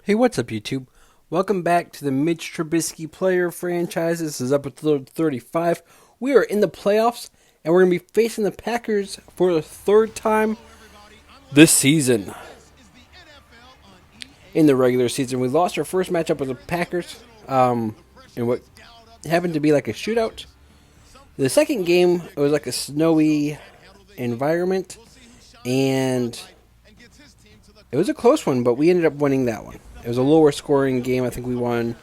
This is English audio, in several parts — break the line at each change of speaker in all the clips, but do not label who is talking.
Hey, what's up, YouTube? Welcome back to the Mitch Trubisky player franchise. This is episode 35. We are in the playoffs, and we're going to be facing the Packers for the third time this season. In the regular season, we lost our first matchup with the Packers in what happened to be like a shootout. The second game, it was like a snowy environment, and it was a close one, but we ended up winning that one. It was a lower scoring game. I think we won,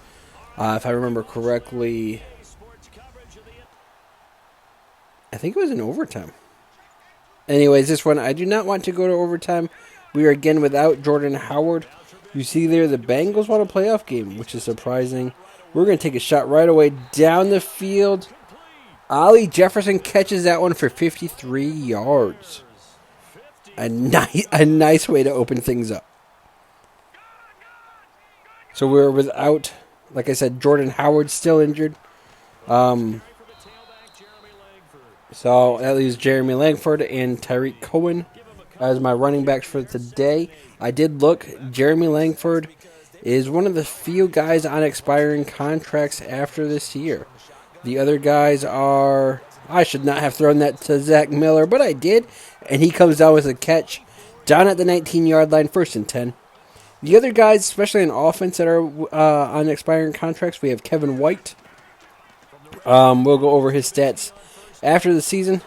if I remember correctly, I think it was in overtime. Anyways, this one, I do not want to go to overtime. We are again without Jordan Howard. You see there, the Bengals won a playoff game, which is surprising. We're going to take a shot right away down the field. Ollie Jefferson catches that one for 53 yards. A nice way to open things up. So we're without, like I said, Jordan Howard still injured. So that leaves Jeremy Langford and Tyreek Cohen as my running backs for today. I did look. Jeremy Langford is one of the few guys on expiring contracts after this year. The other guys are... I should not have thrown that to Zach Miller, but I did. And he comes down with a catch down at the 19-yard line, 1st and 10. The other guys, especially in offense that are on expiring contracts, we have Kevin White. We'll go over his stats after the season.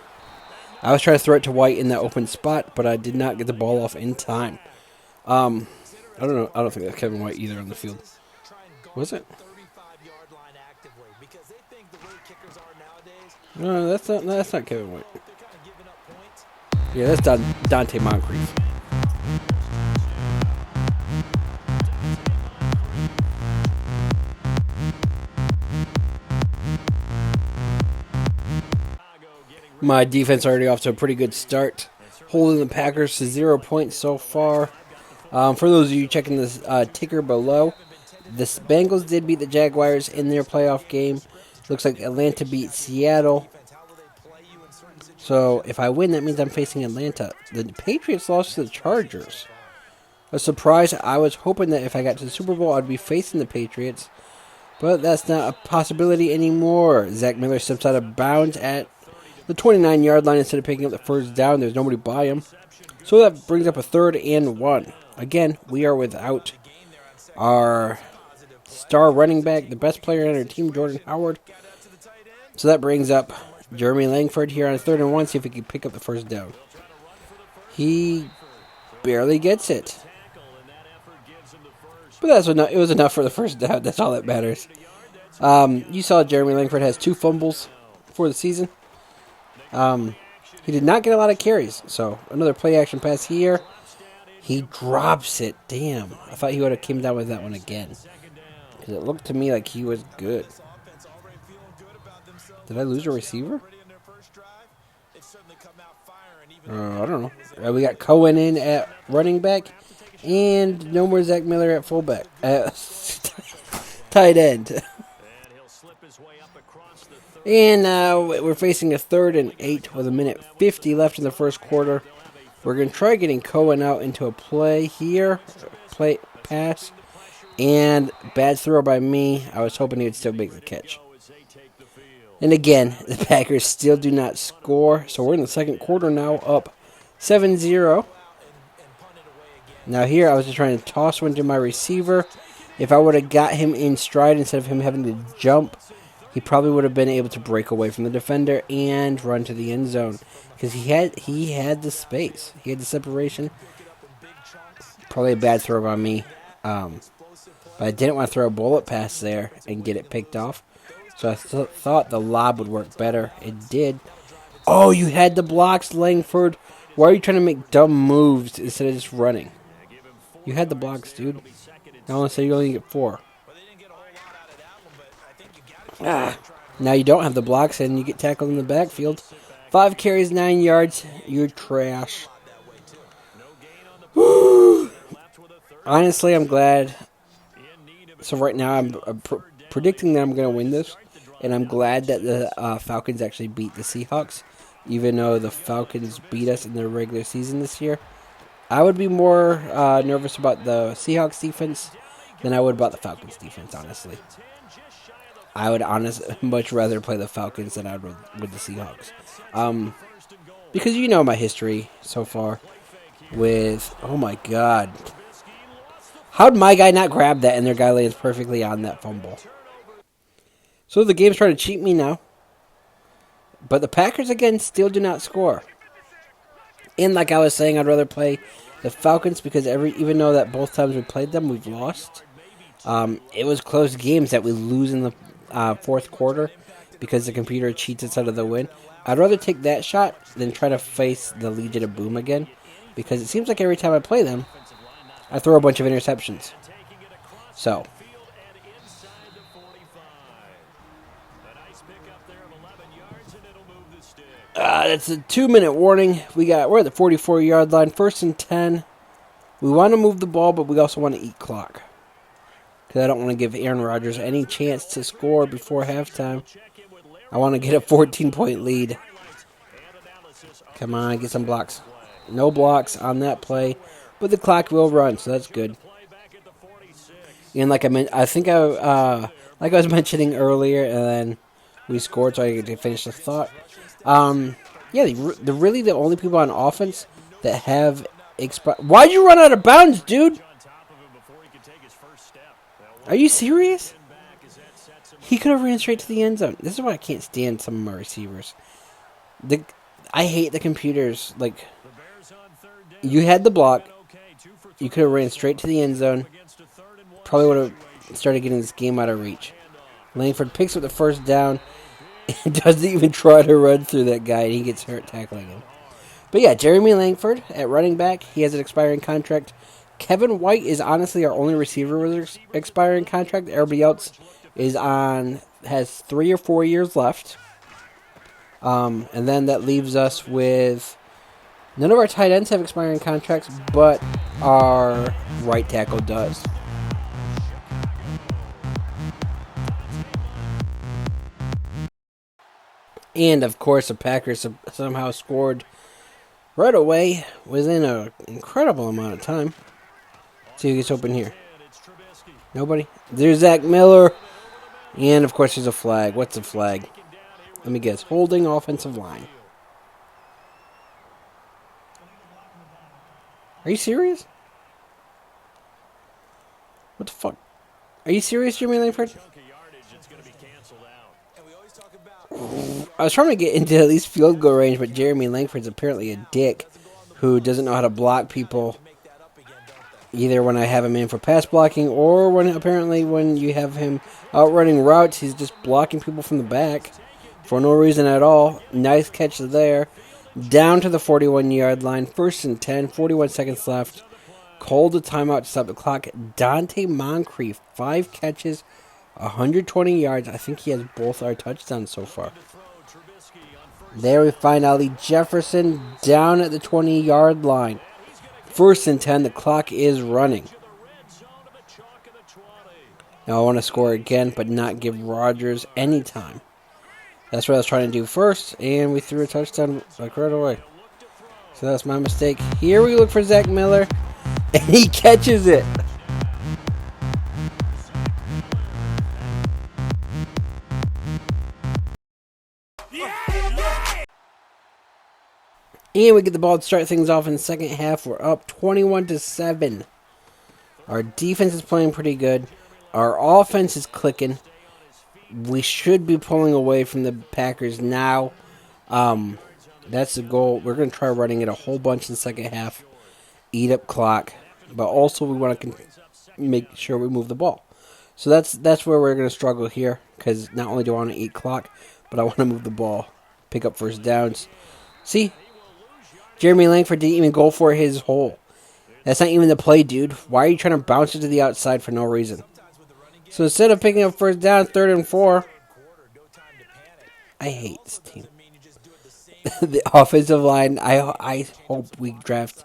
I was trying to throw it to White in that open spot, but I did not get the ball off in time. I don't know. I don't think that's Kevin White either on the field. Was it? No, that's not Kevin White. Yeah, that's Dante Moncrief. My defense already off to a pretty good start, holding the Packers to 0 points so far. For those of you checking this ticker below, the Bengals did beat the Jaguars in their playoff game. Looks like Atlanta beat Seattle. So if I win, that means I'm facing Atlanta. The Patriots lost to the Chargers. A surprise. I was hoping that if I got to the Super Bowl, I'd be facing the Patriots. But that's not a possibility anymore. Zach Miller steps out of bounds at the 29-yard line instead of picking up the first down. There's nobody by him. So that brings up a 3rd and 1. Again, we are without our star running back, the best player on our team, Jordan Howard. So that brings up Jeremy Langford here on a 3rd and 1. See if he can pick up the first down. He barely gets it. But that's enough. It was enough for the first down. That's all that matters. You saw Jeremy Langford has 2 fumbles for the season. He did not get a lot of carries. So another play action pass here. He drops it. Damn. I thought he would have came down with that one again. Because it looked to me like he was good. Did I lose a receiver? I don't know. We got Cohen in at running back. And no more Zach Miller at fullback. Tight end. And now we're facing a 3rd and 8 with 1:50 left in the first quarter. We're going to try getting Cohen out into a play here. Pass. And bad throw by me. I was hoping he would still make the catch. And again, the Packers still do not score. So we're in the second quarter now, up 7-0. Now here, I was just trying to toss one to my receiver. If I would have got him in stride instead of him having to jump, he probably would have been able to break away from the defender and run to the end zone. Because he had the space. He had the separation. Probably a bad throw by me. But I didn't want to throw a bullet pass there and get it picked off. So I thought the lob would work better. It did. Oh, you had the blocks, Langford. Why are you trying to make dumb moves instead of just running? You had the blocks, dude. I want to say you only get 4. Now you don't have the blocks and you get tackled in the backfield. 5 carries, 9 yards. You're trash. Woo! Honestly, I'm glad. So right now I'm predicting that I'm going to win this. And I'm glad that the Falcons actually beat the Seahawks. Even though the Falcons beat us in the regular season this year. I would be more nervous about the Seahawks defense. than I would about the Falcons defense, honestly. I would honestly much rather play the Falcons than I would with the Seahawks. Because you know my history so far with, oh my God. How'd my guy not grab that and their guy lands perfectly on that fumble? So the game's trying to cheat me now. But the Packers, again, still do not score. And like I was saying, I'd rather play the Falcons because even though that both times we played them, we've lost. It was close games that we lose in the fourth quarter because the computer cheats us out of the win. I'd rather take that shot than try to face the Legion of Boom again because it seems like every time I play them, I throw a bunch of interceptions. So, that's a 2-minute warning. We're at the 44-yard line, 1st and 10. We want to move the ball, but we also want to eat clock. Because I don't want to give Aaron Rodgers any chance to score before halftime. I want to get a 14-point lead. Come on, get some blocks. No blocks on that play, but the clock will run, so that's good. And like I was mentioning earlier, and then we scored, so I get to finish the thought. They're really the only people on offense that have Why'd you run out of bounds, dude? Are you serious? He could have ran straight to the end zone. This is why I can't stand some of my receivers. I hate the computers. Like, you had the block. You could have ran straight to the end zone. Probably would have started getting this game out of reach. Langford picks up the first down and doesn't even try to run through that guy, and he gets hurt tackling him. But yeah, Jeremy Langford at running back. He has an expiring contract. Kevin White is honestly our only receiver with an expiring contract. Everybody else has 3 or 4 years left. And then that leaves us with none of our tight ends have expiring contracts, but our right tackle does. And of course, the Packers somehow scored right away within an incredible amount of time. See who gets open here. Nobody? There's Zach Miller. And of course, there's a flag. What's a flag? Let me guess. Holding offensive line. Are you serious? What the fuck? Are you serious, Jeremy Langford? I was trying to get into at least field goal range, but Jeremy Langford's apparently a dick who doesn't know how to block people. Either when I have him in for pass blocking or when you have him out running routes, he's just blocking people from the back for no reason at all. Nice catch there. Down to the 41-yard line. 1st and 10, 41 seconds left. Called a timeout to stop the clock. Dante Moncrief, 5 catches, 120 yards. I think he has both our touchdowns so far. There we find Ali Jefferson down at the 20-yard line. 1st and 10, the clock is running. Now I want to score again, but not give Rodgers any time. That's what I was trying to do first, and we threw a touchdown like right away. So that's my mistake. Here we look for Zach Miller, and he catches it. And we get the ball to start things off in the second half. We're up 21-7. Our defense is playing pretty good. Our offense is clicking. We should be pulling away from the Packers now. That's the goal. We're going to try running it a whole bunch in the second half. Eat up clock. But also we want to make sure we move the ball. So that's where we're going to struggle here. Because not only do I want to eat clock, but I want to move the ball. Pick up first downs. See? Jeremy Langford didn't even go for his hole. That's not even the play, dude. Why are you trying to bounce it to the outside for no reason? So instead of picking up first down, 3rd and 4, I hate this team. The offensive line, I hope we draft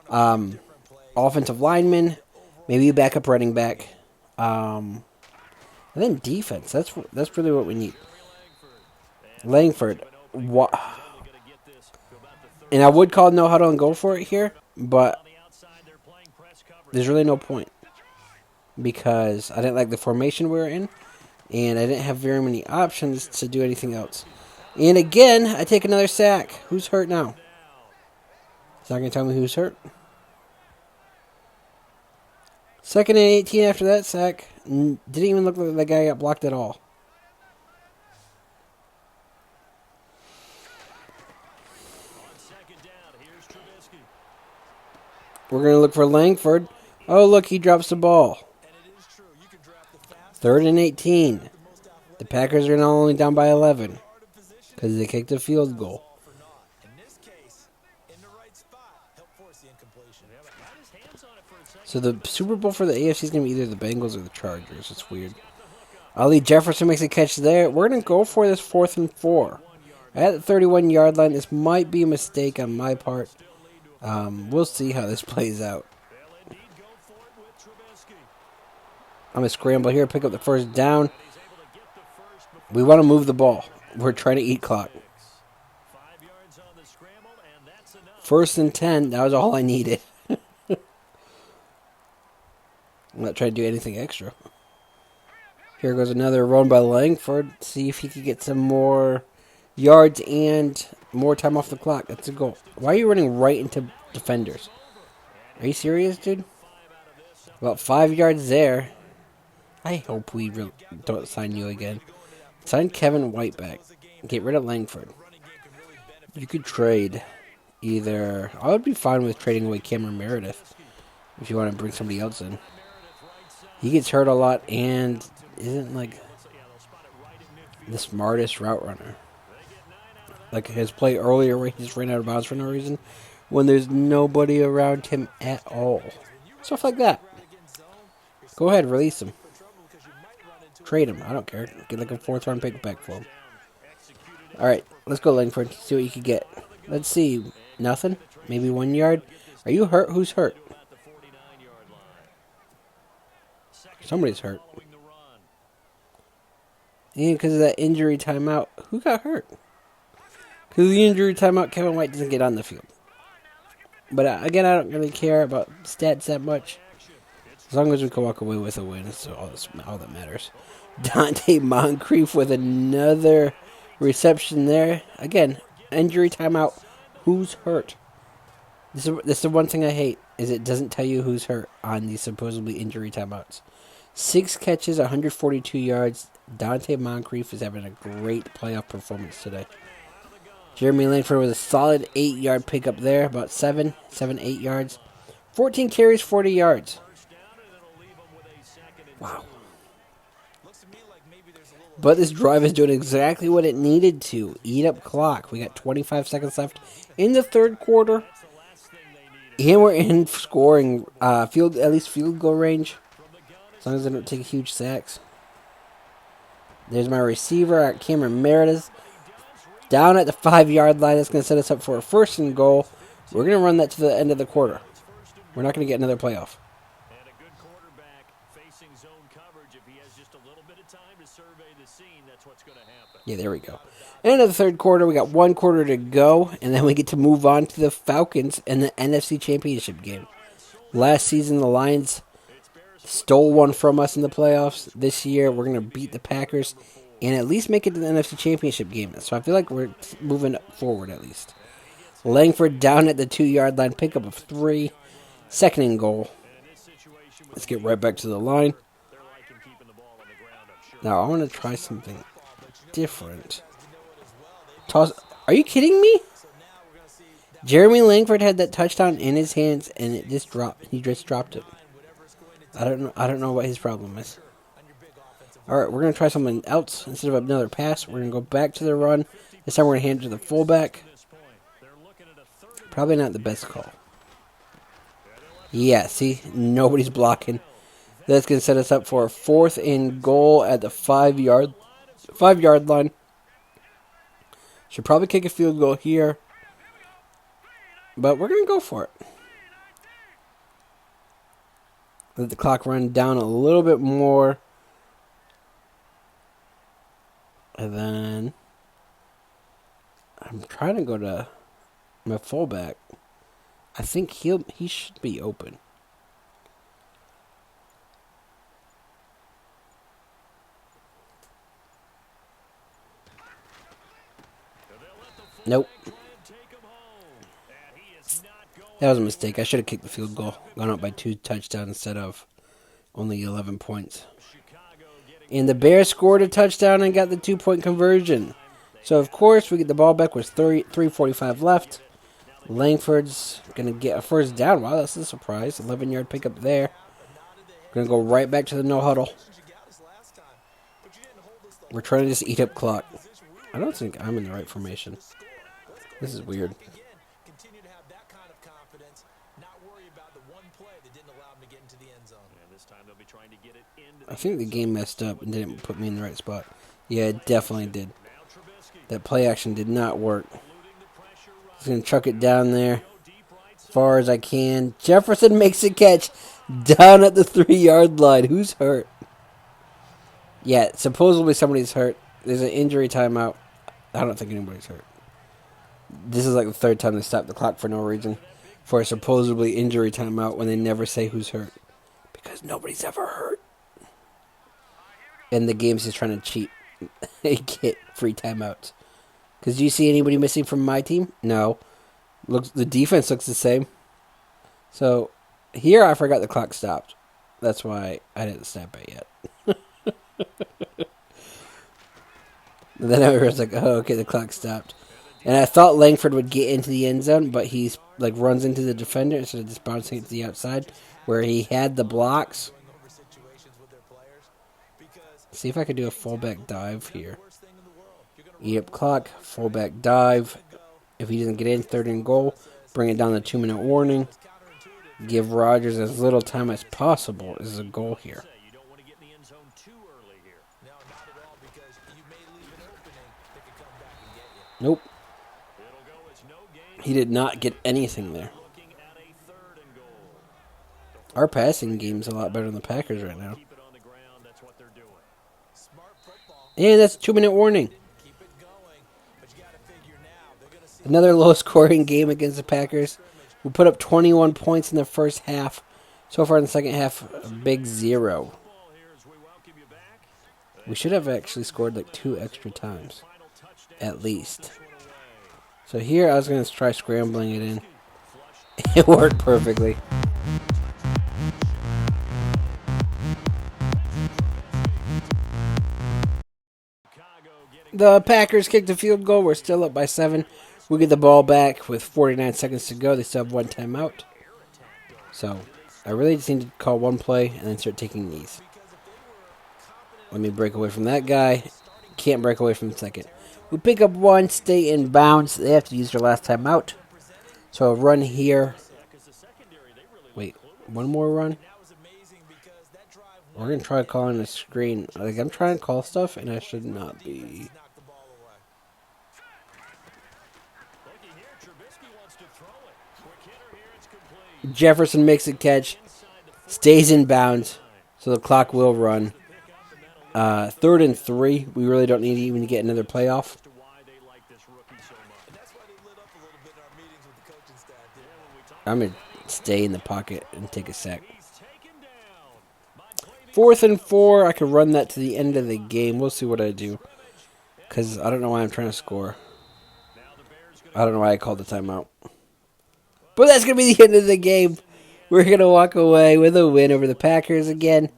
offensive linemen, maybe a backup running back, and then defense. That's really what we need. Langford, what? And I would call no huddle and go for it here, but there's really no point. because I didn't like the formation we were in, and I didn't have very many options to do anything else. And again, I take another sack. Who's hurt now? It's not going to tell me who's hurt. 2nd and 18 after that sack. Didn't even look like the guy got blocked at all. We're going to look for Langford. Oh, look, he drops the ball. 3rd and 18. The Packers are now only down by 11 because they kicked a field goal. So the Super Bowl for the AFC is going to be either the Bengals or the Chargers. It's weird. Ali Jefferson makes a catch there. We're going to go for this 4th and 4. At the 31-yard line, this might be a mistake on my part. We'll see how this plays out. I'm going to scramble here, pick up the first down. We want to move the ball. We're trying to eat clock. 1st and 10. That was all I needed. I'm not trying to do anything extra. Here goes another run by Langford. See if he can get some more yards and more time off the clock. That's a goal. Why are you running right into defenders? Are you serious, dude? About 5 yards there. I hope we don't sign you again. Sign Kevin White back. Get rid of Langford. You could trade either. I would be fine with trading away Cameron Meredith if you want to bring somebody else in. He gets hurt a lot and isn't like the smartest route runner. Like his play earlier where he just ran out of bounds for no reason when there's nobody around him at all. Stuff like that. Go ahead, release him. Trade him. I don't care. Get like a 4th-round pick back for him. Alright, let's go Langford. See what you can get. Let's see. Nothing? Maybe 1 yard? Are you hurt? Who's hurt? Somebody's hurt. And because of that injury timeout, who got hurt? Because of the injury timeout, Kevin White doesn't get on the field. But again, I don't really care about stats that much. As long as we can walk away with a win, that's all that matters. Dante Moncrief with another reception there. Again, injury timeout. Who's hurt? This is the one thing I hate, is it doesn't tell you who's hurt on these supposedly injury timeouts. 6 catches, 142 yards. Dante Moncrief is having a great playoff performance today. Jeremy Langford with a solid 8-yard pickup there, about 8 yards. 14 carries, 40 yards. Wow. But this drive is doing exactly what it needed to. Eat up clock. We got 25 seconds left in the 3rd quarter. And we're in scoring at least field goal range. As long as I don't take huge sacks. There's my receiver, Cameron Meredith. Down at the 5-yard line. That's going to set us up for a 1st and goal. We're going to run that to the end of the quarter. We're not going to get another playoff.
And a good quarterback facing zone coverage. If he has just a little bit of time to survey the scene, that's what's going to happen.
Yeah, there we go. End of the 3rd quarter. We got 1 quarter to go. And then we get to move on to the Falcons and the NFC Championship game. Last season, the Lions stole one from us in the playoffs. This year, we're going to beat the Packers and at least make it to the NFC Championship game. So I feel like we're moving forward at least. Langford down at the 2-yard line, pickup of 3. 2nd and goal. Let's get right back to the line. Now, I want to try something different. Toss. Are you kidding me? Jeremy Langford had that touchdown in his hands, and it just dropped. He just dropped it. I don't know what his problem is. All right, we're going to try something else. Instead of another pass, we're going to go back to the run. This time we're going to hand it to the fullback. Probably not the best call. Yeah, see? Nobody's blocking. That's going to set us up for a 4th and goal at the 5-yard line. Should probably kick a field goal here. But we're going to go for it. Let the clock run down a little bit more. And then I'm trying to go to my fullback. I think he should be open. Nope. That was a mistake. I should have kicked the field goal. Gone up by 2 touchdowns instead of only 11 points. And the Bears scored a touchdown and got the 2-point conversion. So, of course, we get the ball back with 3:45 left. Langford's going to get a first down. Wow, that's a surprise. 11-yard pickup there. Going to go right back to the no huddle. We're trying to just eat up clock. I don't think I'm in the right formation. This is weird. I think the game messed up and didn't put me in the right spot. Yeah, it definitely did. That play action did not work. Just going to chuck it down there as far as I can. Jefferson makes a catch down at the 3-yard line. Who's hurt? Yeah, supposedly somebody's hurt. There's an injury timeout. I don't think anybody's hurt. This is like the 3rd time they stopped the clock for no reason. For a supposedly injury timeout when they never say who's hurt. Because nobody's ever hurt. And the game's just trying to cheat. Get free timeouts. Because do you see anybody missing from my team? No. The defense looks the same. So, here I forgot the clock stopped. That's why I didn't snap it yet. And then I was like, oh, okay, the clock stopped. And I thought Langford would get into the end zone, but he's like runs into the defender instead of just bouncing it to the outside, where he had the blocks. See if I could do a fullback dive here. Eat up clock, fullback dive. If he doesn't get in, 3rd and goal, bring it down to 2-minute warning. Give Rodgers as little time as possible is the goal here. Nope. He did not get anything there. Our passing game's a lot better than the Packers right now. And that's a 2-minute warning. Another low-scoring game against the Packers. We put up 21 points in the first half. So far in the second half, a big 0. We should have actually scored like 2 extra times. At least. So here I was going to try scrambling it in. It worked perfectly. The Packers kicked a field goal. We're still up by 7. We get the ball back with 49 seconds to go. They still have 1 timeout. So I really just need to call one play and then start taking these. Let me break away from that guy. Can't break away from the second. We pick up 1, stay in bounds. They have to use their last timeout. So a run here. Wait, one more run? We're going to try calling a screen. Like, I'm trying to call stuff, and I should not be. Jefferson makes a catch. Stays in bounds. So the clock will run. 3rd and 3. We really don't need even to get another playoff. I'm going to stay in the pocket and take a sack. 4th and 4. I could run that to the end of the game. We'll see what I do. Because I don't know why I'm trying to score. I don't know why I called the timeout. But that's going to be the end of the game. We're going to walk away with a win over the Packers again.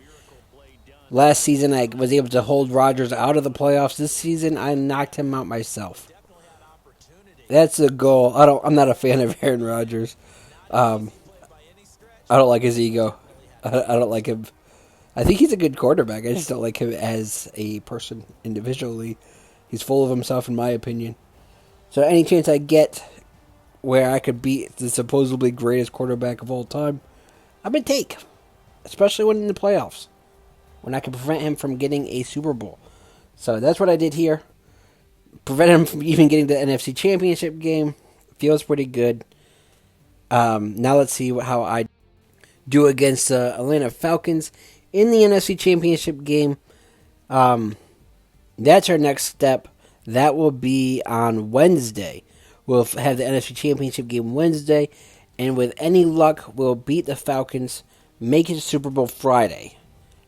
Last season, I was able to hold Rodgers out of the playoffs. This season, I knocked him out myself. That's the goal. I'm not a fan of Aaron Rodgers. I don't like his ego. I don't like him. I think he's a good quarterback. I just don't like him as a person individually. He's full of himself, in my opinion. So any chance I get where I could beat the supposedly greatest quarterback of all time, I'm going to take. Especially when in the playoffs. When I can prevent him from getting a Super Bowl. So that's what I did here. Prevent him from even getting the NFC Championship game. Feels pretty good. Now let's see how I do against the Atlanta Falcons in the NFC Championship game. That's our next step. That will be on Wednesday. We'll have the NFC Championship game Wednesday. And with any luck, we'll beat the Falcons, make it to Super Bowl Friday.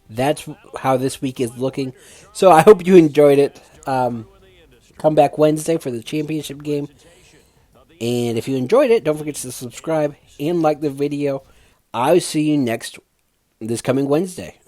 That's how this week is looking. So I hope you enjoyed it. Come back Wednesday for the championship game. And if you enjoyed it, don't forget to subscribe and like the video. I'll see you this coming Wednesday.